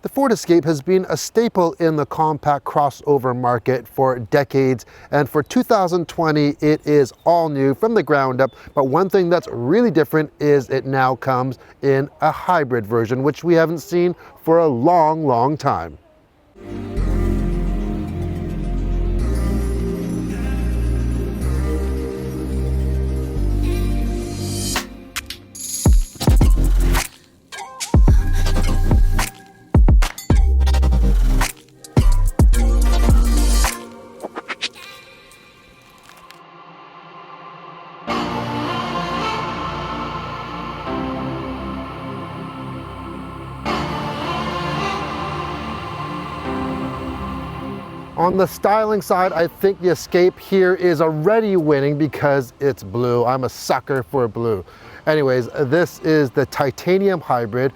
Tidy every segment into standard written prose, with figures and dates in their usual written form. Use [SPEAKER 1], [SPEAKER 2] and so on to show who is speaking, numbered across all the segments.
[SPEAKER 1] The Ford Escape has been a staple in the compact crossover market for decades, and for 2020 it is all new from the ground up. But one thing that's really different is it now comes in a hybrid version, which we haven't seen for a long time. On the styling side, I think the Escape here is already winning because it's blue. I'm a sucker for blue. Anyways, this is the titanium hybrid.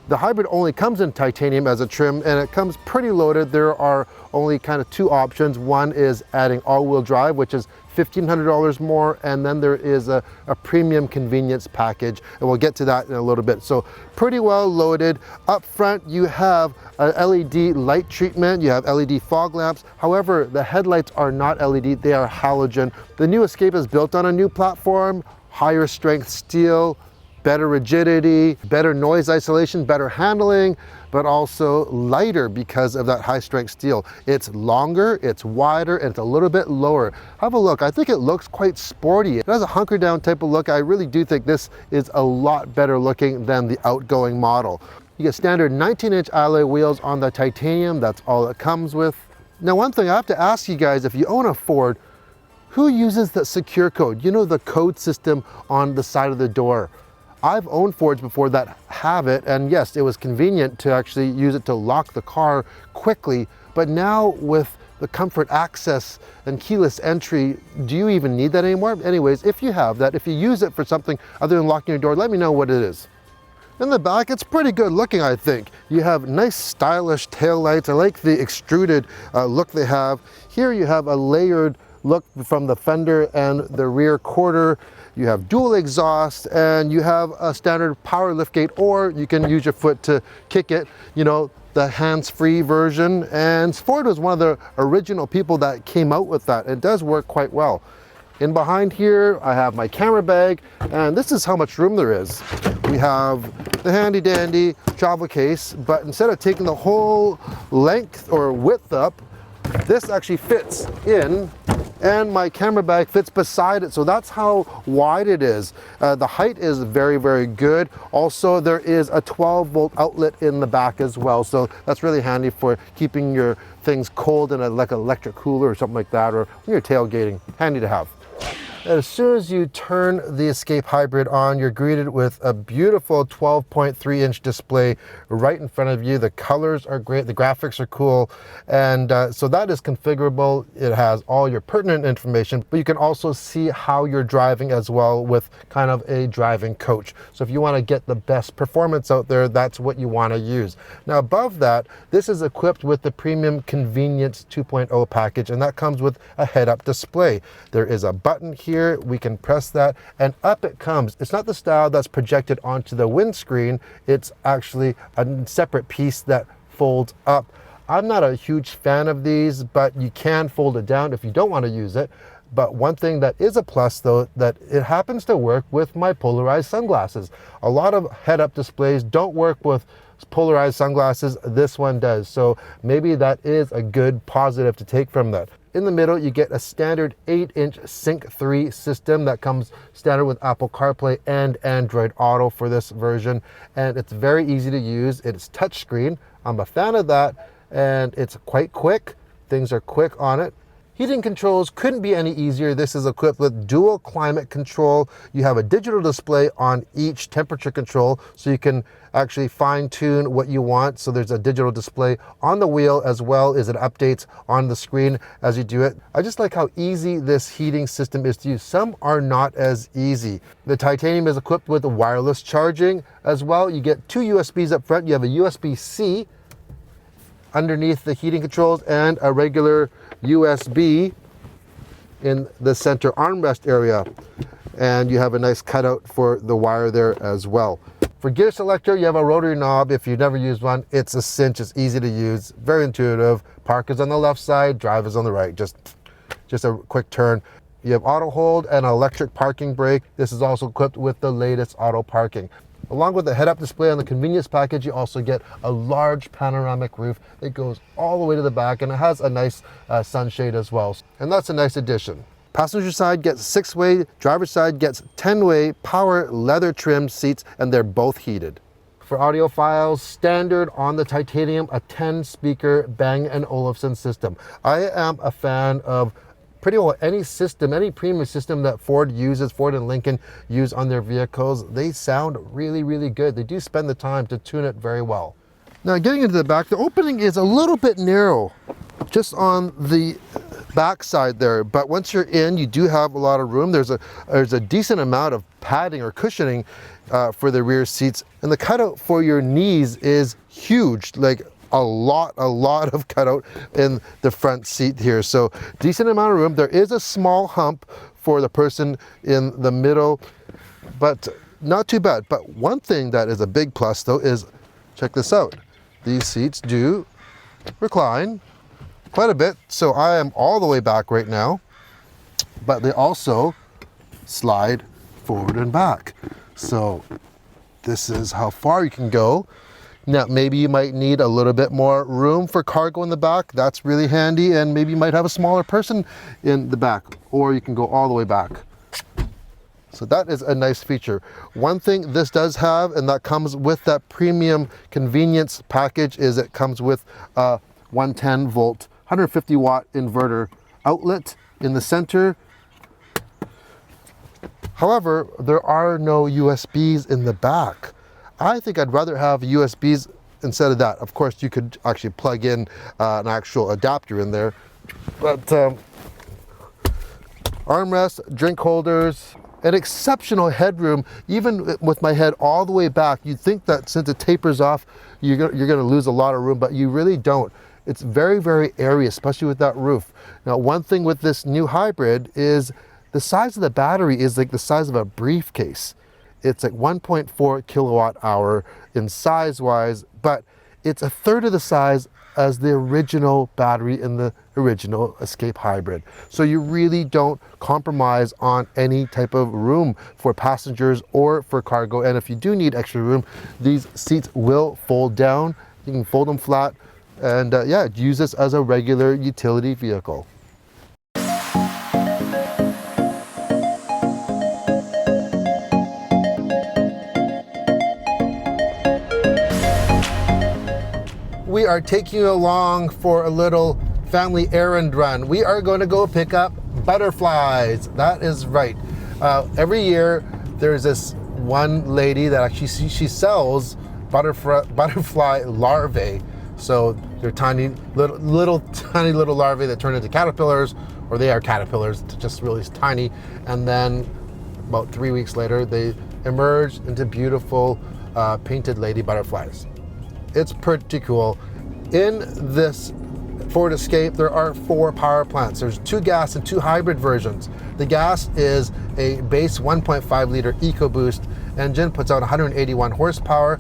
[SPEAKER 1] The hybrid only comes in titanium as a trim, and it comes pretty loaded. There are only kind of two options. One is adding all-wheel drive, which is $1,500 more, and then there is a premium convenience package, and we'll get to that in a little bit. So pretty well loaded. Up front, you have a LED light treatment, you have LED fog lamps. However, the headlights are not LED, they are halogen. The new Escape is built on a new platform, higher strength steel, better rigidity, better noise isolation, better handling, but also lighter because of that high strength steel. It's longer, it's wider, and it's a little bit lower. Have a look. I think it looks quite sporty. It has a hunker down type of look. I really do think this is a lot better looking than the outgoing model. You get standard 19-inch alloy wheels on the titanium. That's all it comes with. Now, one thing I have to ask you guys, if you own a Ford, who uses the secure code? You know, the code system on the side of the door. I've owned Fords before that have it, and yes, it was convenient to actually use it to lock the car quickly, but now with the comfort access and keyless entry, do you even need that anymore? Anyways, if you have that, if you use it for something other than locking your door, let me know what it is. In the back, it's pretty good looking, I think. You have nice stylish taillights. I like the extruded look they have. Here you have a layered look from the fender and the rear quarter. You have dual exhaust, and you have a standard power liftgate, or you can use your foot to kick it, you know, the hands-free version. And Ford was one of the original people that came out with that. It does work quite well. In behind here, I have my camera bag, and this is how much room there is. We have the handy dandy travel case, but instead of taking the whole length or width up, this actually fits in, and my camera bag fits beside it. So that's how wide it is. The height is very good. Also, there is a 12-volt outlet in the back as well. So that's really handy for keeping your things cold in like an electric cooler or something like that, or when you're tailgating. Handy to have. As soon as you turn the Escape Hybrid on, you're greeted with a beautiful 12.3-inch display right in front of you. The colors are great, the graphics are cool, and so that is configurable. It has all your pertinent information, but you can also see how you're driving as well with kind of a driving coach. So if you want to get the best performance out there, that's what you want to use. Now above that, this is equipped with the Premium Convenience 2.0 package, and that comes with a head-up display. There is a button here. We can press that, and up it comes. It's not the style that's projected onto the windscreen. It's actually a separate piece that folds up. I'm not a huge fan of these, but you can fold it down if you don't want to use it. But one thing that is a plus, though, that it happens to work with my polarized sunglasses. A lot of head-up displays don't work with polarized sunglasses. This one does. So maybe that is a good positive to take from that. In the middle, you get a standard 8-inch Sync 3 system that comes standard with Apple CarPlay and Android Auto for this version. And it's very easy to use. It's touchscreen. I'm a fan of that. And it's quite quick. Things are quick on it. Heating controls couldn't be any easier. This is equipped with dual climate control. You have a digital display on each temperature control, so you can actually fine tune what you want. So there's a digital display on the wheel as well as it updates on the screen as you do it. I just like how easy this heating system is to use. Some are not as easy. The titanium is equipped with wireless charging as well. You get two USBs up front. You have a USB-C underneath the heating controls and a regular USB in the center armrest area, and you have a nice cutout for the wire there as well. For gear selector, you have a rotary knob. If you've never used one, it's a cinch. It's easy to use, very intuitive. Park is on the left side, drive is on the right. Just a quick turn. You have auto hold and an electric parking brake. This is also equipped with the latest auto parking. Along with the head-up display on the convenience package, you also get a large panoramic roof. It goes all the way to the back, and it has a nice sunshade as well. And that's a nice addition. Passenger side gets 6-way, driver's side gets 10-way power leather trimmed seats, and they're both heated. For audiophiles, standard on the Titanium, a 10-speaker Bang & Olufsen system. I am a fan of pretty well any system, any premium system that Ford and Lincoln use on their vehicles. They sound really, really good. They do spend the time to tune it very well. Now getting into the back, the opening is a little bit narrow, just on the back side there, but once you're in, you do have a lot of room. There's a decent amount of padding or cushioning for the rear seats, and the cutout for your knees is huge, like a lot of cutout in the front seat here. So decent amount of room. There is a small hump for the person in the middle, but not too bad. But one thing that is a big plus though is, check this out. These seats do recline quite a bit. So I am all the way back right now, but they also slide forward and back. So this is how far you can go. Now, maybe you might need a little bit more room for cargo in the back. That's really handy. And maybe you might have a smaller person in the back, or you can go all the way back. So that is a nice feature. One thing this does have, and that comes with that premium convenience package, is it comes with a 110 volt, 150 watt inverter outlet in the center. However, there are no USBs in the back. I think I'd rather have USBs instead of that. Of course, you could actually plug in an actual adapter in there. But armrest, drink holders, an exceptional headroom. Even with my head all the way back, you'd think that since it tapers off, you're gonna lose a lot of room, but you really don't. It's very, very airy, especially with that roof. Now, one thing with this new hybrid is the size of the battery is like the size of a briefcase. It's like 1.4 kilowatt hour in size wise, but it's a third of the size as the original battery in the original Escape Hybrid. So you really don't compromise on any type of room for passengers or for cargo. And if you do need extra room, these seats will fold down. You can fold them flat, and yeah, use this as a regular utility vehicle. We are taking you along for a little family errand run. We are going to go pick up butterflies. That is right. Every year there's this one lady that actually she sells butterfly larvae. So they're tiny little larvae that turn into caterpillars, or they are caterpillars, just really tiny. And then about 3 weeks later, they emerge into beautiful painted lady butterflies. It's pretty cool. In this Ford Escape, there are 4 power plants. There's 2 gas and 2 hybrid versions. The gas is a base 1.5 liter Ecoboost engine, puts out 181 horsepower.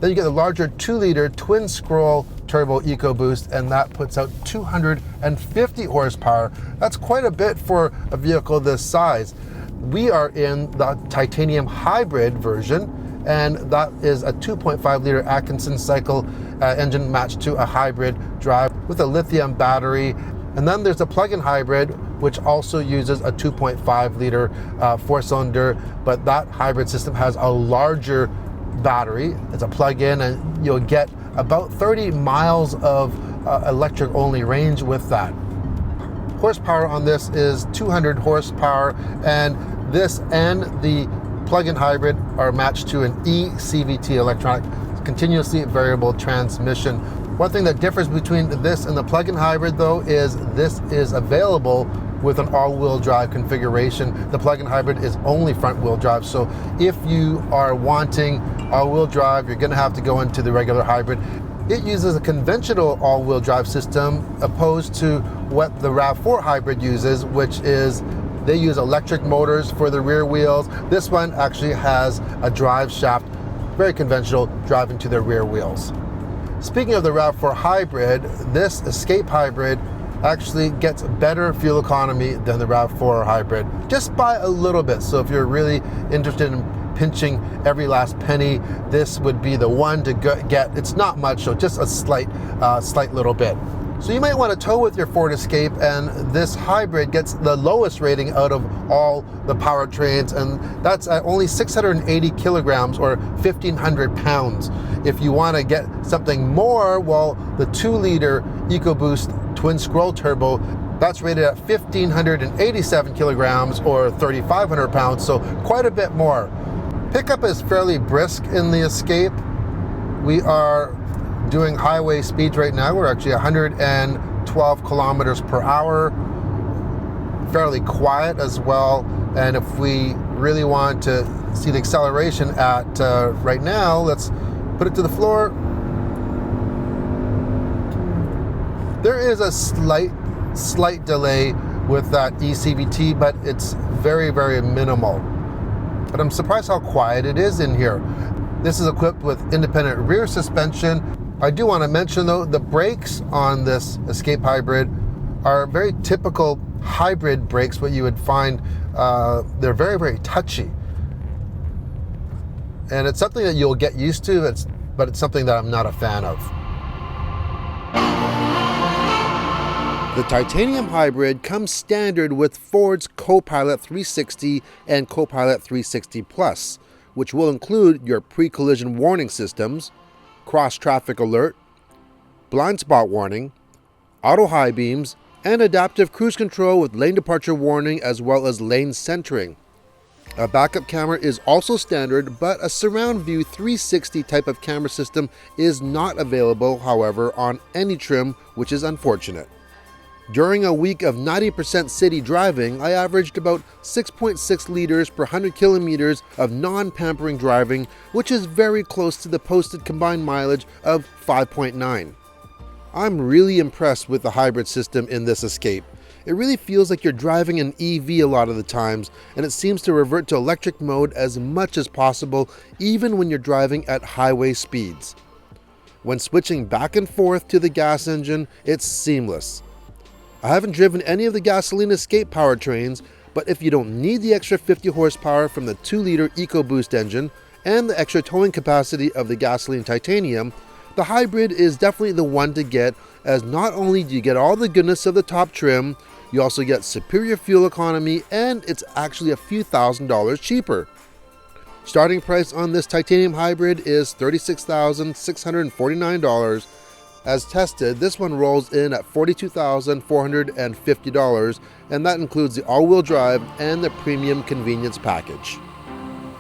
[SPEAKER 1] Then you get the larger 2-liter twin scroll turbo Ecoboost, and that puts out 250 horsepower. That's quite a bit for a vehicle this size. We are in the Titanium Hybrid version, and that is a 2.5 liter Atkinson cycle engine matched to a hybrid drive with a lithium battery. And then there's a plug-in hybrid, which also uses a 2.5 liter 4-cylinder, but that hybrid system has a larger battery. It's a plug-in, and you'll get about 30 miles of electric only range with that. Horsepower on this is 200 horsepower, and this and the plug-in hybrid are matched to an eCVT, electronic continuously variable transmission. One thing that differs between this and the plug-in hybrid though is this is available with an all-wheel drive configuration. The plug-in hybrid is only front-wheel drive, so if you are wanting all-wheel drive, you're going to have to go into the regular hybrid. It uses a conventional all-wheel drive system opposed to what the RAV4 Hybrid uses, which is they use electric motors for the rear wheels. This one actually has a drive shaft very conventional, driving to their rear wheels. Speaking of the RAV4 Hybrid, this Escape Hybrid actually gets better fuel economy than the RAV4 Hybrid, just by a little bit. So if you're really interested in pinching every last penny, this would be the one to get. It's not much, so just a slight little bit. So you might want to tow with your Ford Escape, and this hybrid gets the lowest rating out of all the powertrains, and that's at only 680 kilograms or 1,500 pounds. If you want to get something more, well, the 2-liter Ecoboost twin scroll turbo, that's rated at 1,587 kilograms or 3,500 pounds, so quite a bit more. Pickup is fairly brisk in the Escape. We are doing highway speeds right now. We're actually 112 kilometers per hour. Fairly quiet as well. And if we really want to see the acceleration at right now, let's put it to the floor. There is a slight delay with that eCVT, but it's very, very minimal. But I'm surprised how quiet it is in here. This is equipped with independent rear suspension. I do want to mention though, the brakes on this Escape Hybrid are very typical hybrid brakes, what you would find. They're very, very touchy. And it's something that you'll get used to, but it's something that I'm not a fan of. The Titanium Hybrid comes standard with Ford's Copilot 360 and Copilot 360 Plus, which will include your pre-collision warning systems, cross-traffic alert, blind spot warning, auto high beams, and adaptive cruise control with lane departure warning as well as lane centering. A backup camera is also standard, but a surround view 360 type of camera system is not available, however, on any trim, which is unfortunate. During a week of 90% city driving, I averaged about 6.6 liters per 100 kilometers of non-pampering driving, which is very close to the posted combined mileage of 5.9. I'm really impressed with the hybrid system in this Escape. It really feels like you're driving an EV a lot of the times, and it seems to revert to electric mode as much as possible, even when you're driving at highway speeds. When switching back and forth to the gas engine, it's seamless. I haven't driven any of the gasoline Escape powertrains, but if you don't need the extra 50 horsepower from the 2-liter Ecoboost engine and the extra towing capacity of the gasoline Titanium, the hybrid is definitely the one to get, as not only do you get all the goodness of the top trim, you also get superior fuel economy, and it's actually a few $1,000s cheaper. Starting price on this Titanium Hybrid is $36,649. As tested, this one rolls in at $42,450, and that includes the all-wheel drive and the premium convenience package.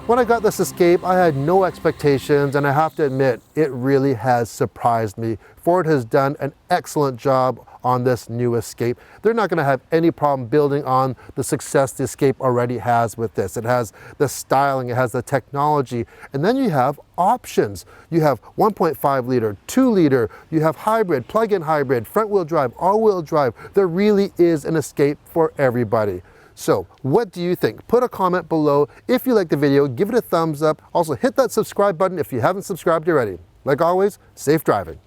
[SPEAKER 1] When I got this Escape, I had no expectations, and I have to admit, it really has surprised me. Ford has done an excellent job on this new Escape. They're not going to have any problem building on the success the Escape already has with this. It has the styling, it has the technology, and then you have options. You have 1.5 liter, 2 liter, you have hybrid, plug-in hybrid, front-wheel drive, all-wheel drive. There really is an Escape for everybody. So what do you think? Put a comment below. If you like the video, give it a thumbs up. Also hit that subscribe button if you haven't subscribed already. Like always, safe driving.